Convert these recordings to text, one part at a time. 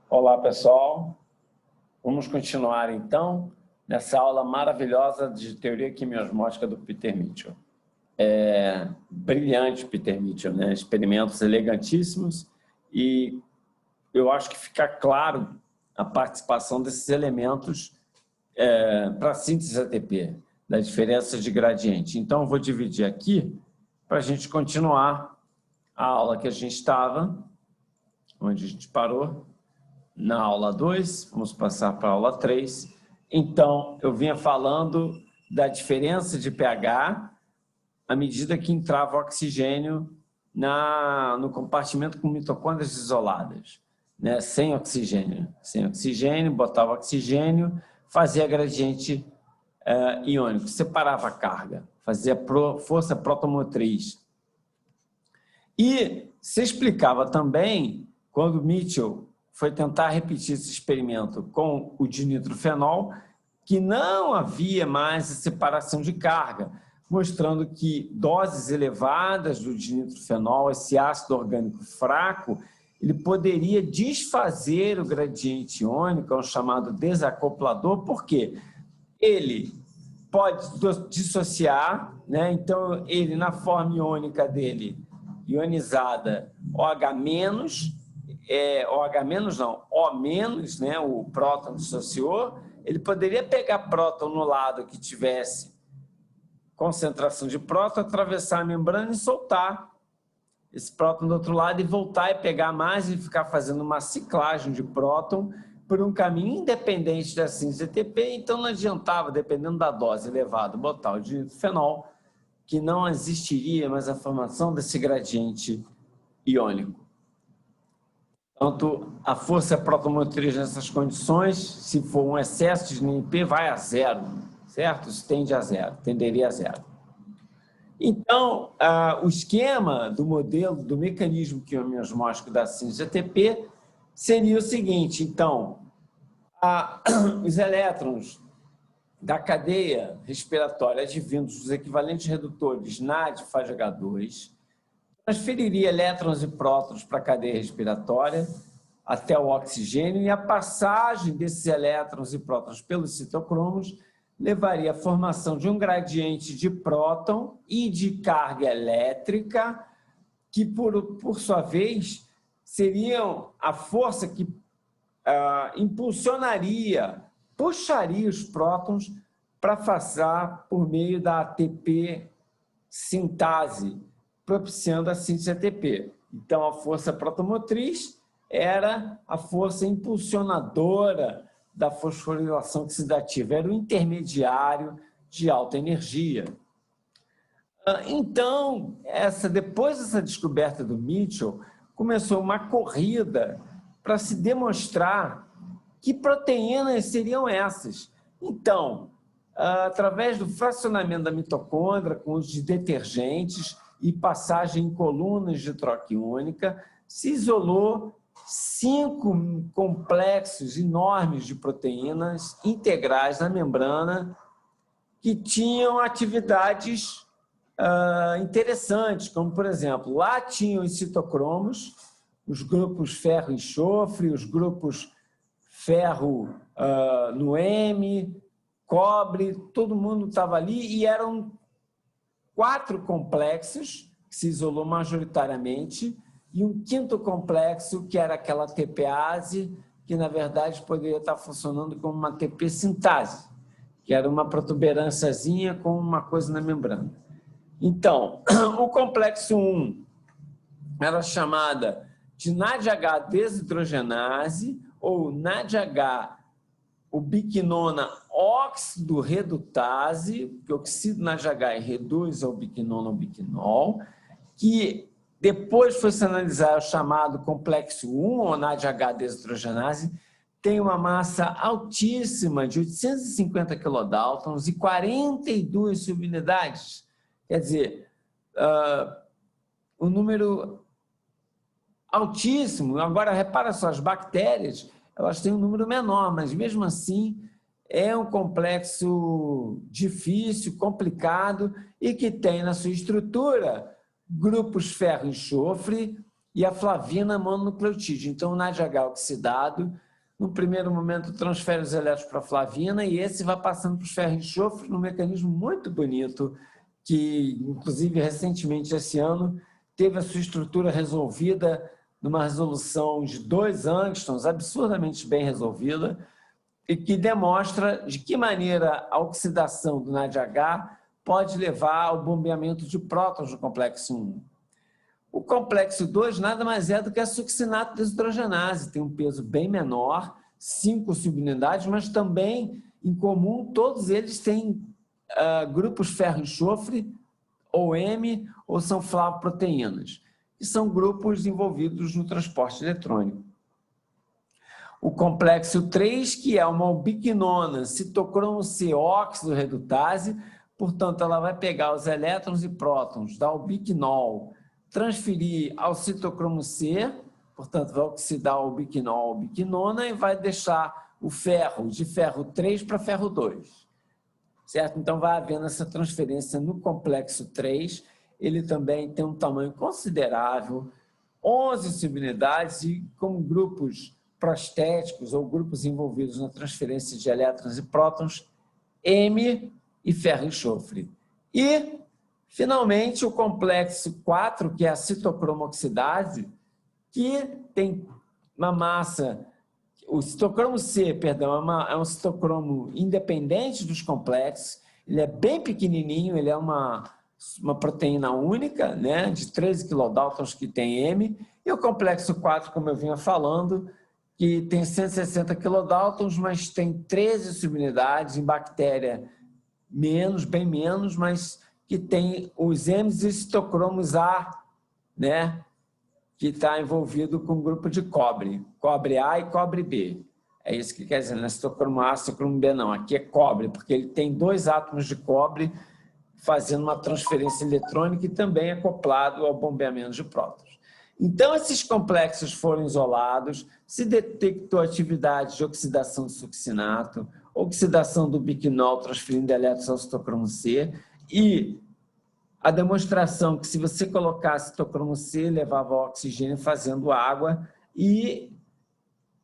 Olá, pessoal. Vamos continuar, então, nessa aula maravilhosa de teoria quimiosmótica do Peter Mitchell. Brilhante, Peter Mitchell, né? Experimentos elegantíssimos e eu acho que fica claro a participação desses elementos para a síntese ATP, da diferença de gradiente. Então, eu vou dividir aqui para a gente continuar a aula que a gente estava, onde a gente parou. Na aula 2, vamos passar para a aula 3. Então, eu vinha falando da diferença de pH à medida que entrava oxigênio no compartimento com mitocôndrias isoladas, né? Sem oxigênio. Sem oxigênio, botava oxigênio, fazia gradiente iônico, separava a carga, fazia força protomotriz. E se explicava também, quando Mitchell foi tentar repetir esse experimento com o dinitrofenol, que não havia mais a separação de carga, mostrando que doses elevadas do dinitrofenol, esse ácido orgânico fraco, ele poderia desfazer o gradiente iônico, é um chamado desacoplador, porque ele pode dissociar, né? Então, ele, na forma iônica dele, ionizada, OH-, OH- não, O-, né, o próton dissociou, ele poderia pegar próton no lado que tivesse concentração de próton, atravessar a membrana e soltar esse próton do outro lado e voltar e pegar mais e ficar fazendo uma ciclagem de próton por um caminho independente da síntese ATP. Então não adiantava, dependendo da dose elevada, botar o dinitrofenol, que não existiria mais a formação desse gradiente iônico. Portanto, a força protomotriz nessas condições, se for um excesso de NP, vai a zero, certo? Isso tende a zero, tenderia a zero. Então, o esquema do modelo, do mecanismo quimiosmótico da síntese ATP seria o seguinte: então, os elétrons da cadeia respiratória advindos dos equivalentes redutores NAD e FADH2 transferiria elétrons e prótons para a cadeia respiratória até o oxigênio, e a passagem desses elétrons e prótons pelos citocromos levaria à formação de um gradiente de próton e de carga elétrica, que, por sua vez, seriam a força que impulsionaria, puxaria os prótons para passar por meio da ATP sintase, propiciando a síntese ATP. Então, a força protomotriz era a força impulsionadora da fosforilação oxidativa, era o intermediário de alta energia. Então, depois dessa descoberta do Mitchell, começou uma corrida para se demonstrar que proteínas seriam essas. Então, através do fracionamento da mitocôndria com uso de detergentes e passagem em colunas de troca iônica, se isolou 5 complexos enormes de proteínas integrais na membrana que tinham atividades interessantes, como, por exemplo, lá tinham os citocromos, os grupos ferro e enxofre, os grupos ferro no M, cobre, todo mundo estava ali, e eram 4 complexos, que se isolou majoritariamente, e um 5º complexo, que era aquela TPase, que, na verdade, poderia estar funcionando como uma TP sintase, que era uma protuberânciazinha com uma coisa na membrana. Então, o complexo 1 era chamada de NADH desidrogenase, ou NADH ubiquinona óxido redutase, que oxida NADH e reduz ao ubiquinona ubiquinol, que depois foi se analisar o chamado complexo 1, ou NADH desidrogenase, tem uma massa altíssima de 850 kilodaltons e 42 subunidades. Quer dizer, um número altíssimo. Agora, repara só, as bactérias, elas têm um número menor, mas mesmo assim é um complexo difícil, complicado e que tem na sua estrutura grupos ferro e enxofre, e a flavina mononucleotídeo. Então, o NADH oxidado, no primeiro momento, transfere os elétrons para a flavina e esse vai passando para os ferros e enxofre num mecanismo muito bonito, que, inclusive, recentemente, esse ano, teve a sua estrutura resolvida numa resolução de 2 angstroms, absurdamente bem resolvida, e que demonstra de que maneira a oxidação do NADH pode levar ao bombeamento de prótons no complexo 1. O complexo 2 nada mais é do que a succinato desidrogenase, tem um peso bem menor, 5 subunidades, mas também, em comum, todos eles têm grupos ferro-enxofre, ou M, ou são flavoproteínas, que são grupos envolvidos no transporte eletrônico. O complexo 3, que é uma ubiquinona citocromo C óxido redutase, portanto, ela vai pegar os elétrons e prótons da ubiquinol, transferir ao citocromo C, portanto, vai oxidar o ubiquinol, a ubiquinona, e vai deixar o ferro de ferro 3 para ferro 2. Certo? Então, vai havendo essa transferência no complexo 3, ele também tem um tamanho considerável, 11 subunidades e com grupos prostéticos ou grupos envolvidos na transferência de elétrons e prótons, M e ferro e enxofre. E, finalmente, o complexo 4, que é a citocromo oxidase, que tem uma massa... O citocromo C, perdão, é um citocromo independente dos complexos, ele é bem pequenininho, ele é uma proteína única, né, de 13 kilodaltons que tem M, e o complexo 4, como eu vinha falando, que tem 160 kilodaltons, mas tem 13 subunidades, em bactéria menos, bem menos, mas que tem os M's e citocromos A, né, que está envolvido com um grupo de cobre, cobre A e cobre B. É isso que quer dizer, não é citocromo A, citocromo B, não. Aqui é cobre, porque ele tem 2 átomos de cobre fazendo uma transferência eletrônica e também acoplado ao bombeamento de prótons. Então, esses complexos foram isolados, se detectou atividade de oxidação de succinato, oxidação do biquinol transferindo elétrons ao citocromo C e a demonstração que se você colocasse citocromo C, levava oxigênio fazendo água e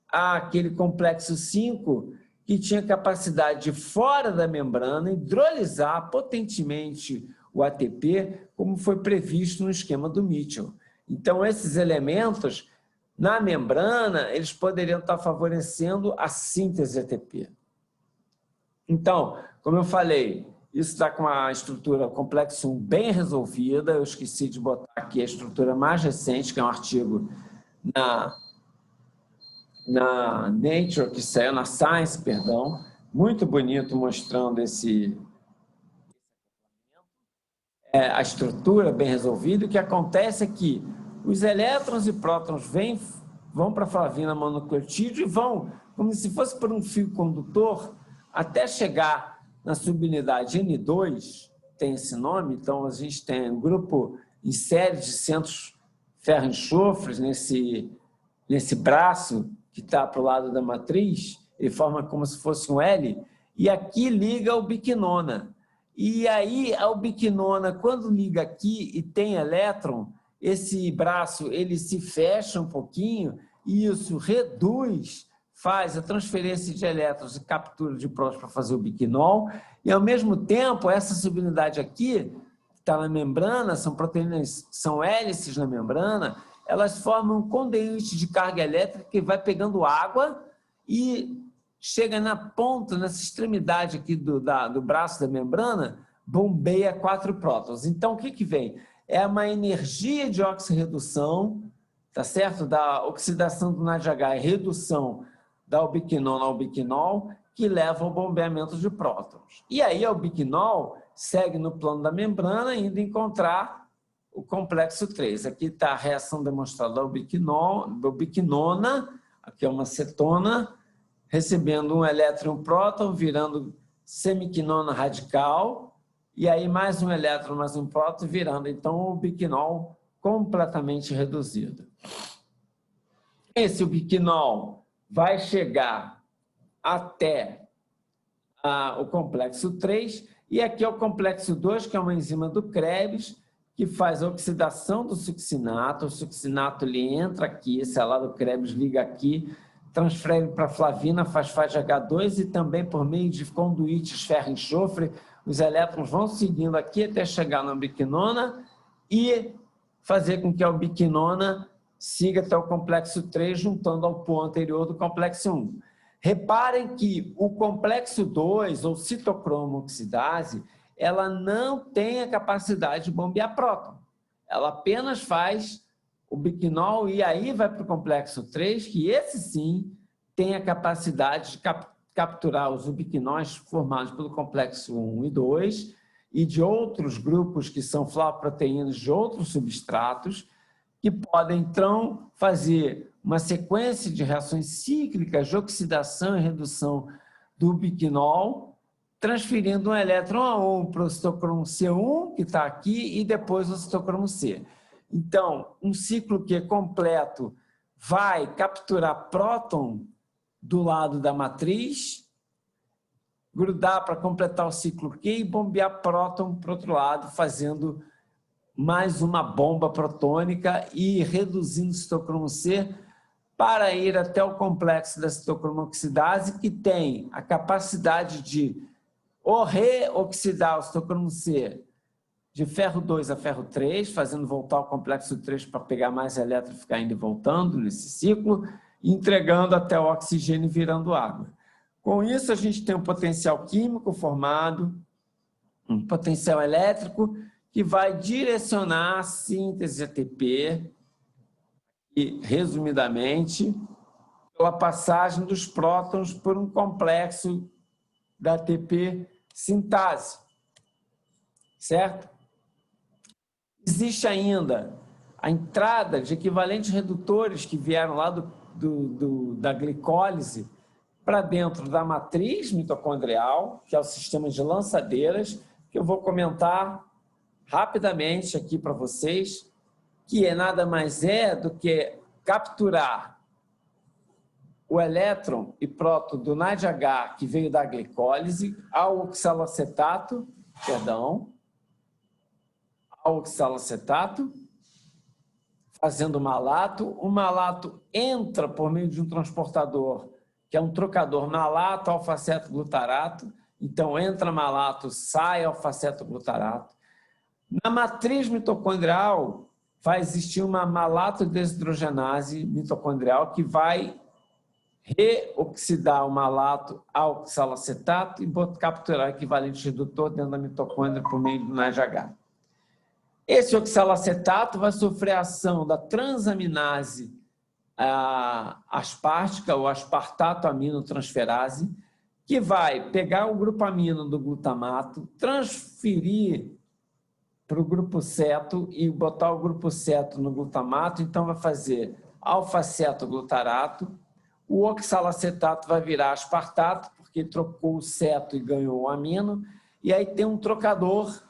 aquele complexo 5 que tinha capacidade de fora da membrana hidrolisar potentemente o ATP, como foi previsto no esquema do Mitchell. Então, esses elementos, na membrana, eles poderiam estar favorecendo a síntese ATP. Então, como eu falei, isso está com a estrutura complexo 1 bem resolvida. Eu esqueci de botar aqui a estrutura mais recente, que é um artigo na Nature, que saiu na Science, perdão, muito bonito, mostrando a estrutura bem resolvida. O que acontece é que os elétrons e prótons vão para a flavina mononucleotídeo e vão, como se fosse por um fio condutor, até chegar na subunidade N2, tem esse nome, então a gente tem um grupo em série de centros ferro-enxofres nesse braço que está para o lado da matriz, ele forma como se fosse um L, e aqui liga a ubiquinona. E aí a ubiquinona, quando liga aqui e tem elétron, esse braço ele se fecha um pouquinho e isso reduz, faz a transferência de elétrons e captura de prótons para fazer o biquinol, e ao mesmo tempo essa subunidade aqui, que está na membrana, são proteínas, são hélices na membrana, elas formam um conduíte de carga elétrica que vai pegando água e chega na ponta, nessa extremidade aqui do braço da membrana, bombeia 4 prótons. Então, o que vem? É uma energia de oxirredução, tá certo? Da oxidação do NADH e redução da ubiquinona ao ubiquinol, que leva ao bombeamento de prótons. E aí, a ubiquinol segue no plano da membrana, indo encontrar o complexo 3. Aqui está a reação demonstrada da ubiquinona, aqui é uma cetona, recebendo um elétron e um próton, virando semiquinona radical, e aí mais um elétron, mais um próton, virando então o ubiquinol completamente reduzido. Esse ubiquinol vai chegar até o complexo 3, e aqui é o complexo 2, que é uma enzima do Krebs, que faz a oxidação do succinato. O succinato ele entra aqui, esse alado Krebs liga aqui, transfere para a flavina, faz FADH2 e também por meio de conduítes ferro e enxofre, os elétrons vão seguindo aqui até chegar na ubiquinona e fazer com que a ubiquinona siga até o complexo 3, juntando ao polo anterior do complexo 1. Reparem que o complexo 2, ou citocromo oxidase, ela não tem a capacidade de bombear próton. Ela apenas faz o biquinol e aí vai para o complexo 3, que esse sim tem a capacidade de capturar os ubiquinóis formados pelo complexo 1 e 2 e de outros grupos que são flavoproteínas de outros substratos, que podem, então, fazer uma sequência de reações cíclicas de oxidação e redução do biquinol, transferindo um elétron A1 para o citocromo C1, que está aqui, e depois o citocromo C. Então, um ciclo Q completo vai capturar próton do lado da matriz, grudar para completar o ciclo Q e bombear próton para o outro lado, fazendo mais uma bomba protônica e reduzindo o citocromo C para ir até o complexo da citocromo oxidase, que tem a capacidade de ou reoxidar o citocromo C de ferro 2 a ferro 3, fazendo voltar o complexo 3 para pegar mais elétron e ficar indo e voltando nesse ciclo, entregando até o oxigênio virando água. Com isso, a gente tem um potencial químico formado, um potencial elétrico, que vai direcionar a síntese de ATP e, resumidamente, pela passagem dos prótons por um complexo da ATP sintase, certo? Existe ainda a entrada de equivalentes redutores que vieram lá da glicólise para dentro da matriz mitocondrial, que é o sistema de lançadeiras, que eu vou comentar rapidamente aqui para vocês, que é nada mais do que capturar o elétron e próton do NADH, que veio da glicólise, ao oxalacetato, fazendo malato. O malato entra por meio de um transportador, que é um trocador malato, alfa-acetoglutarato. Então, entra malato, sai alfa-acetoglutarato. Na matriz mitocondrial, vai existir uma malato-desidrogenase mitocondrial que vai reoxidar o malato ao oxalacetato e capturar o equivalente redutor dentro da mitocôndria por meio do NADH. Esse oxalacetato vai sofrer a ação da transaminase aspártica ou aspartato aminotransferase, que vai pegar o grupo amino do glutamato, transferir para o grupo ceto e botar o grupo ceto no glutamato, então vai fazer alfa-cetoglutarato. O oxalacetato vai virar aspartato, porque trocou o ceto e ganhou o amino, e aí tem um trocador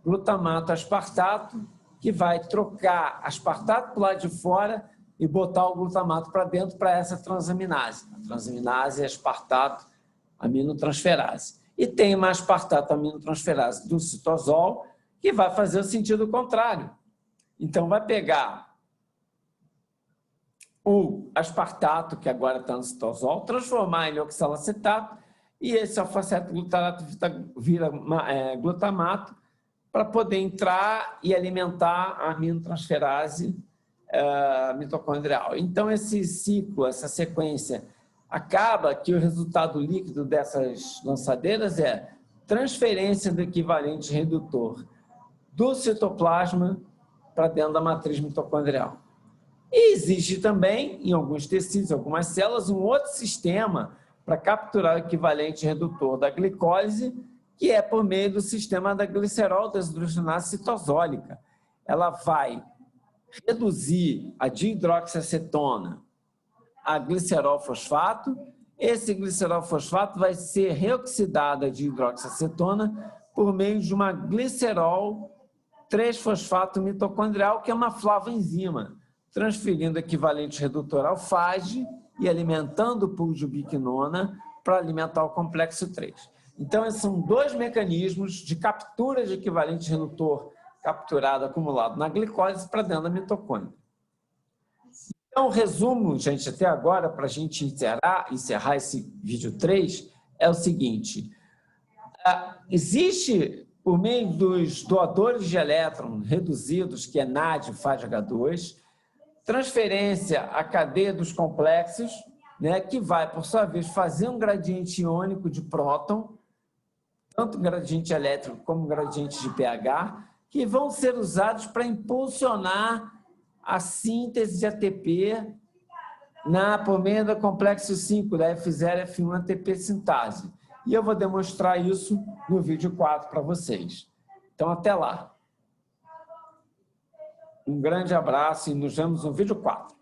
glutamato-aspartato, que vai trocar aspartato para o lado de fora e botar o glutamato para dentro para essa transaminase. A transaminase é aspartato aminotransferase. E tem uma aspartato aminotransferase do citosol, que vai fazer o sentido contrário. Então, vai pegar o aspartato, que agora está no citosol, transformar ele em oxalacetato, e esse alfa-acetoglutarato vira glutamato, para poder entrar e alimentar a aminotransferase mitocondrial. Então, esse ciclo, essa sequência, acaba que o resultado líquido dessas lançadeiras é transferência do equivalente redutor do citoplasma para dentro da matriz mitocondrial. E existe também, em alguns tecidos, algumas células, um outro sistema para capturar o equivalente redutor da glicólise, que é por meio do sistema da glicerol desidrogenase citosólica. Ela vai reduzir a dihidroxiacetona a glicerol fosfato. Esse glicerol fosfato vai ser reoxidado a dihidroxiacetona por meio de uma glicerol 3-fosfato mitocondrial, que é uma flavoenzima, transferindo equivalente redutor ao FAG e alimentando o pool de ubiquinona para alimentar o complexo 3. Então, esses são dois mecanismos de captura de equivalente redutor capturado, acumulado na glicose para dentro da mitocôndria. Então, o resumo, gente, até agora, para a gente encerrar esse vídeo 3, é o seguinte: existe, por meio dos doadores de elétron reduzidos, que é NAD FADH2, transferência à cadeia dos complexos, né, que vai, por sua vez, fazer um gradiente iônico de próton, tanto gradiente elétrico como gradiente de pH, que vão ser usados para impulsionar a síntese de ATP por meio do complexo 5, da F0, F1 ATP sintase. E eu vou demonstrar isso no vídeo 4 para vocês. Então, até lá. Um grande abraço e nos vemos no vídeo 4.